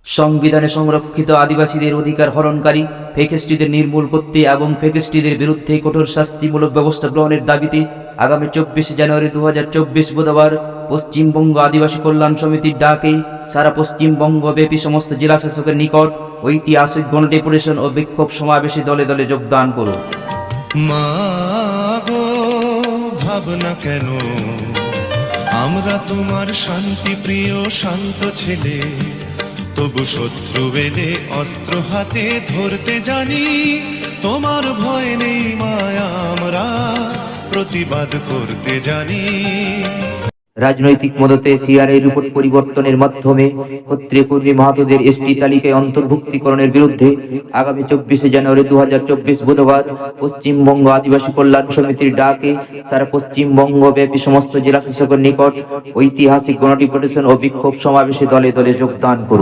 সংবিধানে সংরক্ষিত আদিবাসীদের অধিকার হরণকারী ফ্যাসিস্টদের নির্মূল করতে এবং ফ্যাসিস্টদের বিরুদ্ধে কঠোর শাস্তিমূলক ব্যবস্থা গ্রহণের দাবিতে আগামী 24 জানুয়ারি 2024 বুধবার পশ্চিমবঙ্গ আদিবাসী কল্যাণ সমিতির ডাকে সারা পশ্চিমবঙ্গ ব্যাপী সমস্ত জেলা শাসকের নিকট ঐতিহাসিক গণডেপুটেশন ও বিক্ষোভ সমাবেশে দলে দলে যোগদান করুন। মা গো, ভাবনা কেন, আমরা তোমার শান্তি প্রিয় শান্ত ছেলে, তবু শত্রু এলে অস্ত্র হাতে ধরতে জানি, তোমার ভয় নেই মায়া, আমরা প্রতিবাদ করতে জানি। রাজনৈতিক মদতে সিআরএ রিপোর্ট পরিবর্তনের মাধ্যমে ক্ষত্রিয় মাহাতোদের এসটি তালিকায় অন্তর্ভুক্তিকরণের বিরুদ্ধে আগামী 24 জানুয়ারি 2024 বুধবার পশ্চিমবঙ্গ আদিবাসী কল্যাণ সমিতির ডাকে সারা পশ্চিমবঙ্গ ব্যাপী সমস্ত জেলা শাসকের নিকট ঐতিহাসিক গণডেপুটেশন ও বিক্ষোভ সমাবেশে দলে দলে যোগদান করুন।